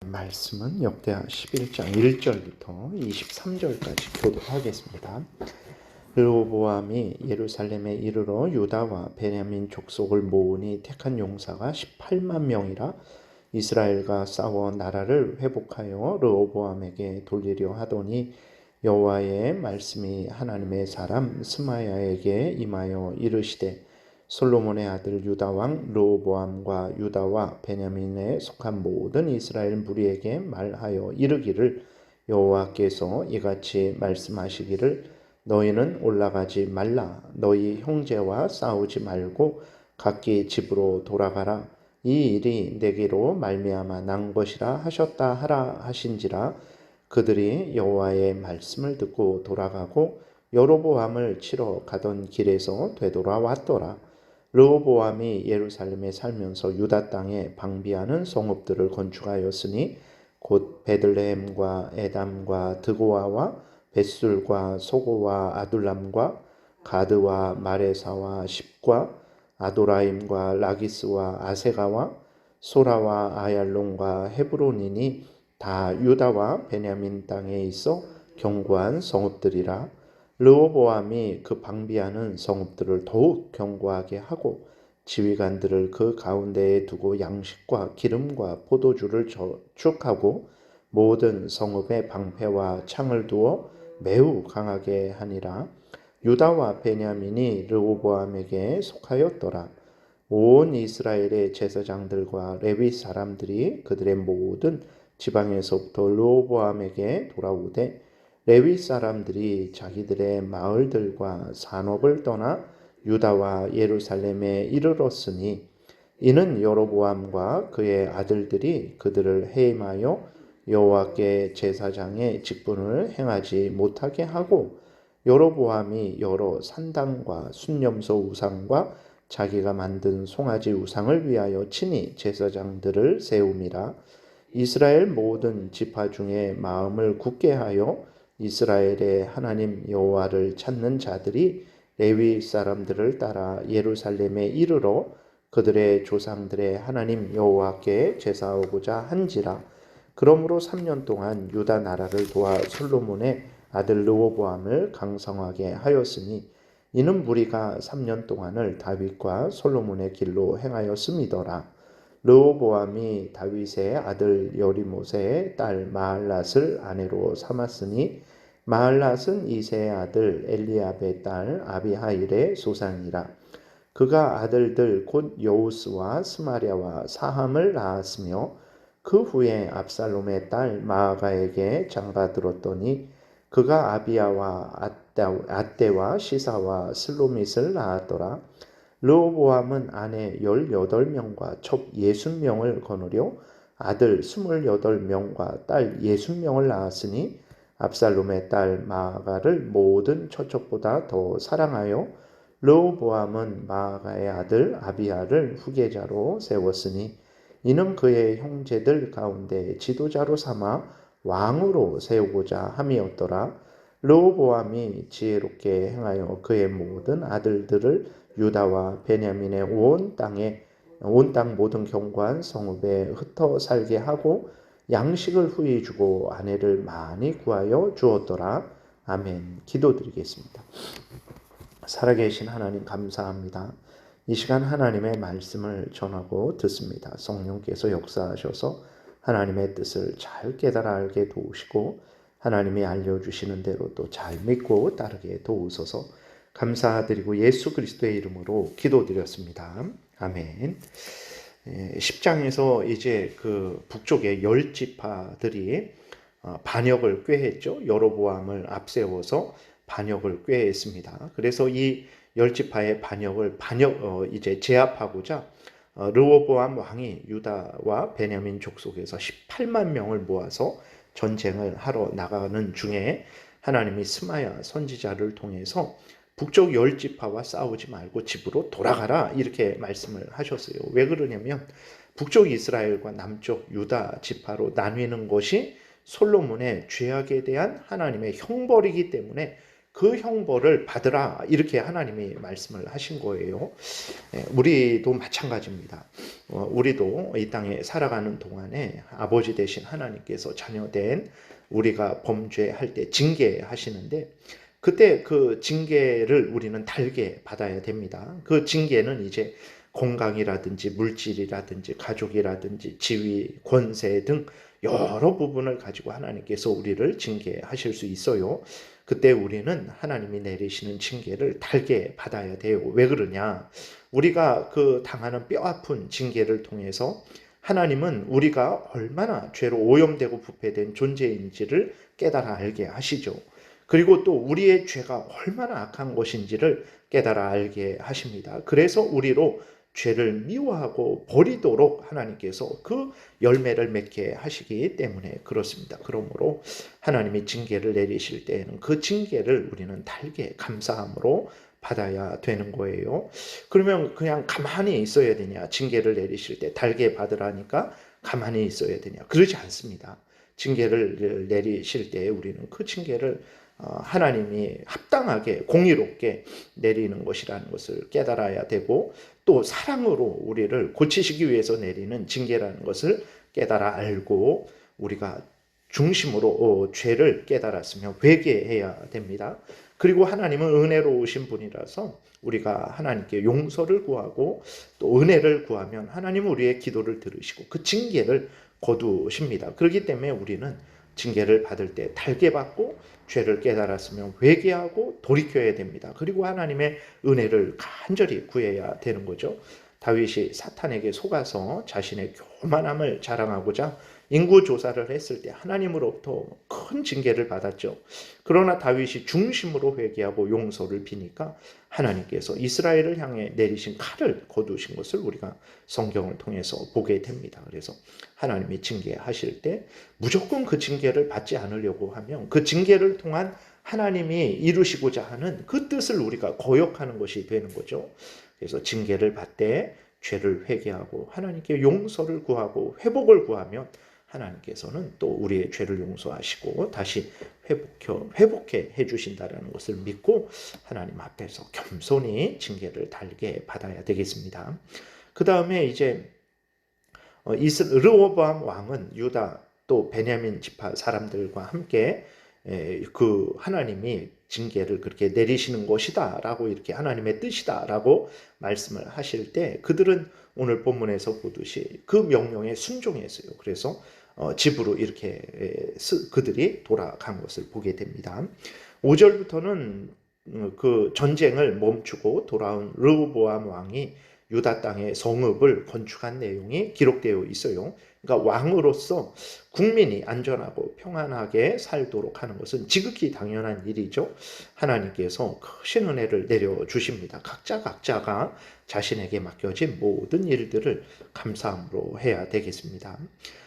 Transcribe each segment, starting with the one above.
말씀은 역대하 11장 1절부터 23절까지 교독하겠습니다. 르호보암이 예루살렘에 이르러 유다와 베냐민 족속을 모으니 택한 용사가 18만 명이라 이스라엘과 싸워 나라를 회복하여 르호보암에게 돌리려 하더니 여호와의 말씀이 하나님의 사람 스마야에게 임하여 이르시되 솔로몬의 아들 유다 왕 르호보암과 유다와 베냐민에 속한 모든 이스라엘 무리에게 말하여 이르기를 여호와께서 이같이 말씀하시기를 너희는 올라가지 말라 너희 형제와 싸우지 말고 각기 집으로 돌아가라 이 일이 내게로 말미암아 난 것이라 하셨다 하라 하신지라 그들이 여호와의 말씀을 듣고 돌아가고 여로보암을 치러 가던 길에서 되돌아왔더라. 르호보암이 예루살렘에 살면서 유다 땅에 방비하는 성읍들을 건축하였으니 곧 베들레헴과 에담과 드고아와 벳술과 소고와 아둘람과 가드와 마레사와 십과 아도라임과 라기스와 아세가와 소라와 아얄론과 헤브론이니 다 유다와 베냐민 땅에 있어 견고한 성읍들이라. 르호보암이 그 방비하는 성읍들을 더욱 견고하게 하고 지휘관들을 그 가운데에 두고 양식과 기름과 포도주를 저축하고 모든 성읍에 방패와 창을 두어 매우 강하게 하니라. 유다와 베냐민이 르호보암에게 속하였더라. 온 이스라엘의 제사장들과 레위 사람들이 그들의 모든 지방에서부터 르호보암에게 돌아오되 레위 사람들이 자기들의 마을들과 산업을 떠나 유다와 예루살렘에 이르렀으니 이는 여로보암과 그의 아들들이 그들을 해임하여 여호와께 제사장의 직분을 행하지 못하게 하고 여로보암이 여러 산당과 순념소 우상과 자기가 만든 송아지 우상을 위하여 친히 제사장들을 세움이라. 이스라엘 모든 지파 중에 마음을 굳게 하여 이스라엘의 하나님 여호와를 찾는 자들이 레위 사람들을 따라 예루살렘에 이르러 그들의 조상들의 하나님 여호와께 제사하고자 한지라. 그러므로 3년 동안 유다 나라를 도와 솔로몬의 아들 르호보암을 강성하게 하였으니 이는 무리가 3년 동안을 다윗과 솔로몬의 길로 행하였음이더라. 르호보암이 다윗의 아들 여리못의 딸 마할랏을 아내로 삼았으니 마할랏은 이새의 아들 엘리압의 딸 아비하일의 소산이라. 그가 아들들 곧 여우스와 스마랴와 사함을 낳았으며 그 후에 압살롬의 딸 마아가에게 장가들었더니 그가 아비야와 아떼와 시사와 슬로밋을 낳았더라. 르호보암은 아내 18명과 첩 60명을 거느려 아들 28명과 딸 60명을 낳았으니 압살롬의 딸 마아가를 모든 처첩보다 더 사랑하여 르호보암은 마아가의 아들 아비야를 후계자로 세웠으니 이는 그의 형제들 가운데 지도자로 삼아 왕으로 세우고자 함이었더라. 르호보암이 지혜롭게 행하여 그의 모든 아들들을 유다와 베냐민의 온 땅 모든 견고한 성읍에 흩어 살게 하고 양식을 후히 주고 아내를 많이 구하여 주었더라. 아멘. 기도드리겠습니다. 살아계신 하나님 감사합니다. 이 시간 하나님의 말씀을 전하고 듣습니다. 성령께서 역사하셔서 하나님의 뜻을 잘 깨달아 알게 도우시고 하나님이 알려주시는 대로 또 잘 믿고 따르게 도우소서. 감사드리고 예수 그리스도의 이름으로 기도드렸습니다. 아멘. 10장에서 이제 그 북쪽의 10지파들이 반역을 꾀했죠. 여로보암을 앞세워서 반역을 꾀했습니다. 그래서 이 10지파의 반역을 이제 제압하고자 르호보암 왕이 유다와 베냐민 족속에서 18만 명을 모아서 전쟁을 하러 나가는 중에 하나님이 스마야 선지자를 통해서 북쪽 10지파와 싸우지 말고 집으로 돌아가라 이렇게 말씀을 하셨어요. 왜 그러냐면 북쪽 이스라엘과 남쪽 유다 지파로 나뉘는 것이 솔로몬의 죄악에 대한 하나님의 형벌이기 때문에 그 형벌을 받으라 이렇게 하나님이 말씀을 하신 거예요. 우리도 마찬가지입니다. 우리도 이 땅에 살아가는 동안에 아버지 되신 하나님께서 자녀된 우리가 범죄할 때 징계하시는데 그때 그 징계를 우리는 달게 받아야 됩니다. 그 징계는 이제 건강이라든지 물질이라든지 가족이라든지 지위, 권세 등 여러 부분을 가지고 하나님께서 우리를 징계하실 수 있어요. 그때 우리는 하나님이 내리시는 징계를 달게 받아야 돼요. 왜 그러냐? 우리가 그 당하는 뼈아픈 징계를 통해서 하나님은 우리가 얼마나 죄로 오염되고 부패된 존재인지를 깨달아 알게 하시죠. 그리고 또 우리의 죄가 얼마나 악한 것인지를 깨달아 알게 하십니다. 그래서 우리로 죄를 미워하고 버리도록 하나님께서 그 열매를 맺게 하시기 때문에 그렇습니다. 그러므로 하나님이 징계를 내리실 때에는 그 징계를 우리는 달게 감사함으로 받아야 되는 거예요. 그러면 그냥 가만히 있어야 되냐? 징계를 내리실 때 달게 받으라니까 가만히 있어야 되냐? 그러지 않습니다. 징계를 내리실 때 우리는 그 징계를 하나님이 합당하게 공의롭게 내리는 것이라는 것을 깨달아야 되고 또 사랑으로 우리를 고치시기 위해서 내리는 징계라는 것을 깨달아 알고 우리가 중심으로 죄를 깨달았으면 회개해야 됩니다. 그리고 하나님은 은혜로우신 분이라서 우리가 하나님께 용서를 구하고 또 은혜를 구하면 하나님은 우리의 기도를 들으시고 그 징계를 거두십니다. 그렇기 때문에 우리는 징계를 받을 때 달게 받고 죄를 깨달았으면 회개하고 돌이켜야 됩니다. 그리고 하나님의 은혜를 간절히 구해야 되는 거죠. 다윗이 사탄에게 속아서 자신의 교만함을 자랑하고자 인구조사를 했을 때 하나님으로부터 큰 징계를 받았죠. 그러나 다윗이 중심으로 회개하고 용서를 비니까 하나님께서 이스라엘을 향해 내리신 칼을 거두신 것을 우리가 성경을 통해서 보게 됩니다. 그래서 하나님이 징계하실 때 무조건 그 징계를 받지 않으려고 하면 그 징계를 통한 하나님이 이루시고자 하는 그 뜻을 우리가 거역하는 것이 되는 거죠. 그래서 징계를 받되 죄를 회개하고 하나님께 용서를 구하고 회복을 구하면 하나님께서는 또 우리의 죄를 용서하시고 다시 회복해 해주신다는 것을 믿고 하나님 앞에서 겸손히 징계를 달게 받아야 되겠습니다. 그 다음에 이제 르호보암 왕은 유다 또 베냐민 지파 사람들과 함께 그 하나님이 징계를 그렇게 내리시는 것이다 라고 이렇게 하나님의 뜻이다 라고 말씀을 하실 때 그들은 오늘 본문에서 보듯이 그 명령에 순종했어요. 그래서 집으로 이렇게 그들이 돌아간 것을 보게 됩니다. 5절부터는 그 전쟁을 멈추고 돌아온 르호보암 왕이 유다 땅에 성읍을 건축한 내용이 기록되어 있어요. 그러니까 왕으로서 국민이 안전하고 평안하게 살도록 하는 것은 지극히 당연한 일이죠. 하나님께서 크신 은혜를 내려주십니다. 각자가 자신에게 맡겨진 모든 일들을 감사함으로 해야 되겠습니다.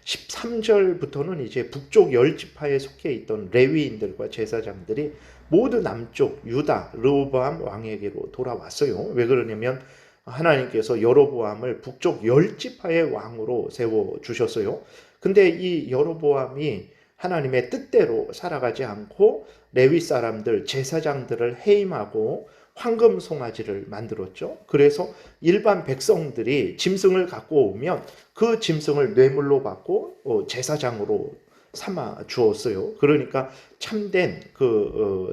13절부터는 이제 북쪽 10지파에 속해 있던 레위인들과 제사장들이 모두 남쪽 유다 르호보암 왕에게로 돌아왔어요. 왜 그러냐면 하나님께서 여로보암을 북쪽 10지파의 왕으로 세워주셨어요. 근데 이 여로보암이 하나님의 뜻대로 살아가지 않고 레위 사람들, 제사장들을 해임하고 황금 송아지를 만들었죠. 그래서 일반 백성들이 짐승을 갖고 오면 그 짐승을 뇌물로 받고 제사장으로 삼아 주었어요. 그러니까 참된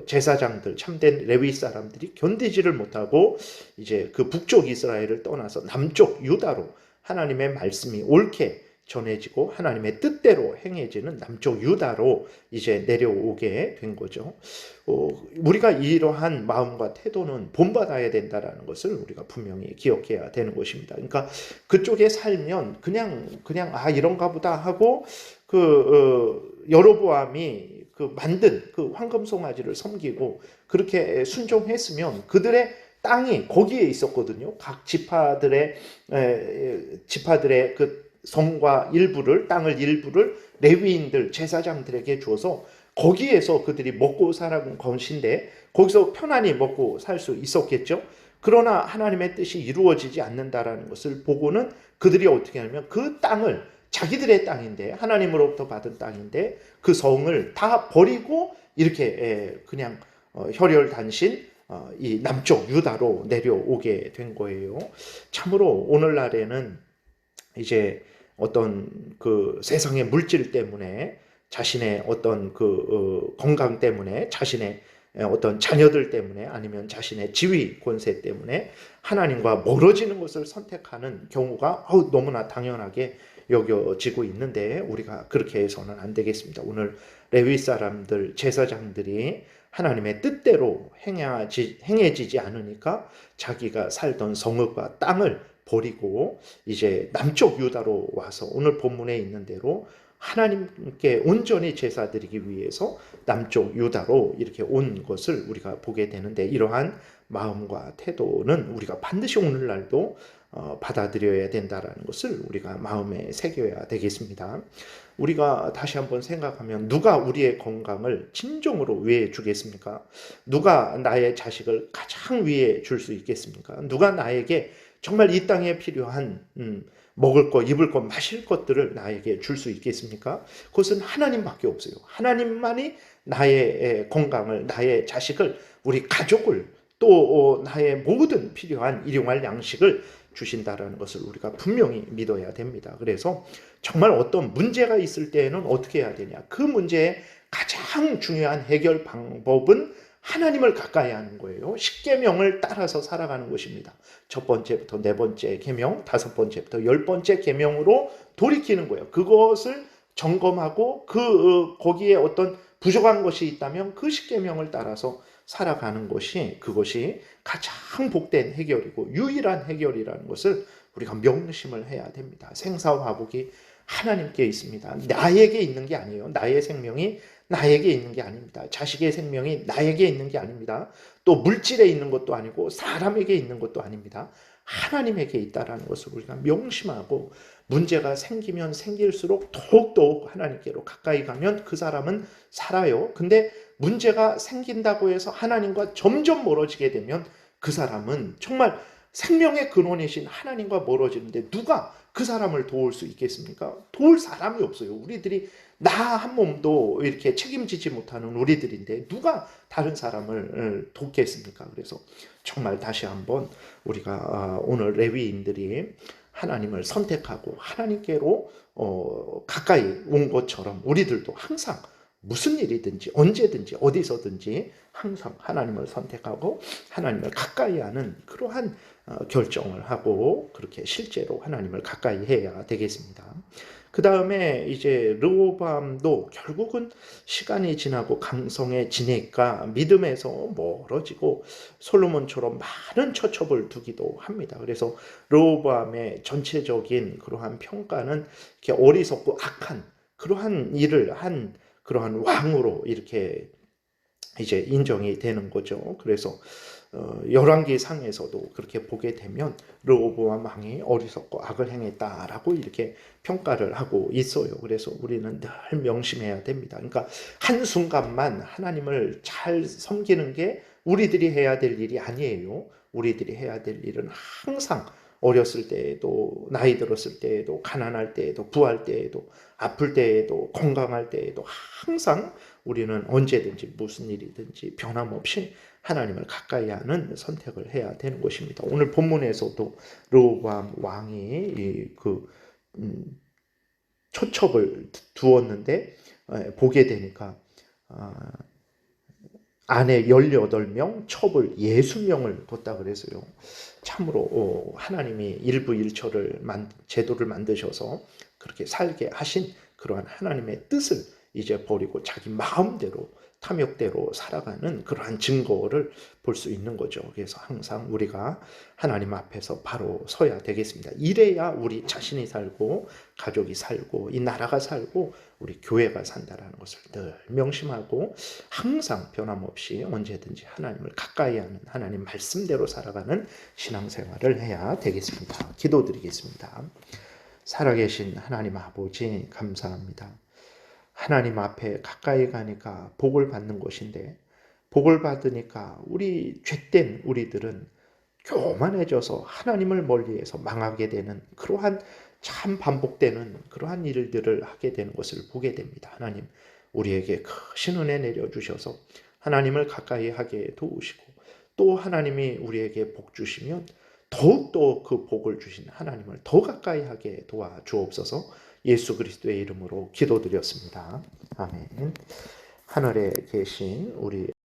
제사장들, 참된 레위 사람들이 견디지를 못하고 이제 그 북쪽 이스라엘을 떠나서 남쪽 유다로 하나님의 말씀이 옳게 전해지고 하나님의 뜻대로 행해지는 남쪽 유다로 이제 내려오게 된 거죠. 우리가 이러한 마음과 태도는 본받아야 된다라는 것을 우리가 분명히 기억해야 되는 것입니다. 그러니까 그쪽에 살면 그냥 이런가 보다 하고 여로보암이 만든 그 황금 송아지를 섬기고 그렇게 순종했으면 그들의 땅이 거기에 있었거든요. 각 지파들의 그 성과 땅을 일부를 레위인들, 제사장들에게 주어서 거기에서 그들이 먹고 살아온 것인데 거기서 편안히 먹고 살 수 있었겠죠. 그러나 하나님의 뜻이 이루어지지 않는다라는 것을 보고는 그들이 어떻게 하냐면 그 땅을 자기들의 땅인데 하나님으로부터 받은 땅인데 그 성을 다 버리고 이렇게 그냥 혈혈단신 이 남쪽 유다로 내려오게 된 거예요. 참으로 오늘날에는 이제 어떤 그 세상의 물질 때문에 자신의 어떤 그 건강 때문에 자신의 어떤 자녀들 때문에 아니면 자신의 지위 권세 때문에 하나님과 멀어지는 것을 선택하는 경우가 너무나 당연하게 여겨지고 있는데 우리가 그렇게 해서는 안 되겠습니다. 오늘 레위 사람들 제사장들이 하나님의 뜻대로 행해지지 않으니까 자기가 살던 성읍과 땅을 버리고 이제 남쪽 유다로 와서 오늘 본문에 있는 대로 하나님께 온전히 제사 드리기 위해서 남쪽 유다로 이렇게 온 것을 우리가 보게 되는데 이러한 마음과 태도는 우리가 반드시 오늘날도 받아들여야 된다라는 것을 우리가 마음에 새겨야 되겠습니다. 우리가 다시 한번 생각하면 누가 우리의 건강을 진정으로 위해 주겠습니까? 누가 나의 자식을 가장 위해 줄 수 있겠습니까? 누가 나에게 정말 이 땅에 필요한 먹을 것, 입을 것, 마실 것들을 나에게 줄 수 있겠습니까? 그것은 하나님밖에 없어요. 하나님만이 나의 건강을, 나의 자식을, 우리 가족을 또 나의 모든 필요한 일용할 양식을 주신다라는 것을 우리가 분명히 믿어야 됩니다. 그래서 정말 어떤 문제가 있을 때에는 어떻게 해야 되냐? 그 문제의 가장 중요한 해결 방법은 하나님을 가까이 하는 거예요. 십계명을 따라서 살아가는 것입니다. 첫 번째부터 네 번째 계명, 다섯 번째부터 열 번째 계명으로 돌이키는 거예요. 그것을 점검하고 거기에 어떤 부족한 것이 있다면 그 십계명을 따라서 살아가는 것이 그것이 가장 복된 해결이고 유일한 해결이라는 것을 우리가 명심을 해야 됩니다. 생사화복이 하나님께 있습니다. 나에게 있는 게 아니에요. 나의 생명이 나에게 있는 게 아닙니다. 자식의 생명이 나에게 있는 게 아닙니다. 또 물질에 있는 것도 아니고 사람에게 있는 것도 아닙니다. 하나님에게 있다라는 것을 우리가 명심하고 문제가 생기면 생길수록 더욱더욱 하나님께로 가까이 가면 그 사람은 살아요. 근데 문제가 생긴다고 해서 하나님과 점점 멀어지게 되면 그 사람은 정말 생명의 근원이신 하나님과 멀어지는데 누가 그 사람을 도울 수 있겠습니까? 도울 사람이 없어요. 우리들이 나 한 몸도 이렇게 책임지지 못하는 우리들인데 누가 다른 사람을 돕겠습니까? 그래서 정말 다시 한번 우리가 오늘 레위인들이 하나님을 선택하고 하나님께로 가까이 온 것처럼 우리들도 항상 무슨 일이든지 언제든지 어디서든지 항상 하나님을 선택하고 하나님을 가까이 하는 그러한 결정을 하고 그렇게 실제로 하나님을 가까이 해야 되겠습니다. 그 다음에 이제 르호보암도 결국은 시간이 지나고 강성해지니까 믿음에서 멀어지고 솔로몬처럼 많은 처첩을 두기도 합니다. 그래서 르호보암의 전체적인 그러한 평가는 이렇게 어리석고 악한 그러한 일을 한 그러한 왕으로 이렇게 이제 인정이 되는 거죠. 그래서 열왕기 상에서도 그렇게 보게 되면 르호보암 왕이 어리석고 악을 행했다라고 이렇게 평가를 하고 있어요. 그래서 우리는 늘 명심해야 됩니다. 그러니까 한순간만 하나님을 잘 섬기는 게 우리들이 해야 될 일이 아니에요. 우리들이 해야 될 일은 항상 어렸을 때에도 나이 들었을 때에도 가난할 때에도 부할 때에도 아플 때에도 건강할 때에도 항상 우리는 언제든지 무슨 일이든지 변함없이 하나님을 가까이 하는 선택을 해야 되는 것입니다. 오늘 본문에서도 르호보암 왕이 초첩을 두었는데 보게 되니까 아내 18명, 첩을 60명을 뒀다 그랬어요. 참으로 하나님이 일부일처를 제도를 만드셔서 그렇게 살게 하신 그러한 하나님의 뜻을 이제 버리고 자기 마음대로 탐욕대로 살아가는 그러한 증거를 볼 수 있는 거죠. 그래서 항상 우리가 하나님 앞에서 바로 서야 되겠습니다. 이래야 우리 자신이 살고 가족이 살고 이 나라가 살고 우리 교회가 산다라는 것을 늘 명심하고 항상 변함없이 언제든지 하나님을 가까이 하는 하나님 말씀대로 살아가는 신앙생활을 해야 되겠습니다. 기도드리겠습니다. 살아계신 하나님 아버지 감사합니다. 하나님 앞에 가까이 가니까 복을 받는 것인데 복을 받으니까 우리 죄된 우리들은 교만해져서 하나님을 멀리해서 망하게 되는 그러한 참 반복되는 그러한 일들을 하게 되는 것을 보게 됩니다. 하나님 우리에게 크신 은혜 내려주셔서 하나님을 가까이 하게 도우시고 또 하나님이 우리에게 복 주시면 더욱더 그 복을 주신 하나님을 더 가까이 하게 도와주옵소서. 예수 그리스도의 이름으로 기도드렸습니다. 아멘. 하늘에 계신 우리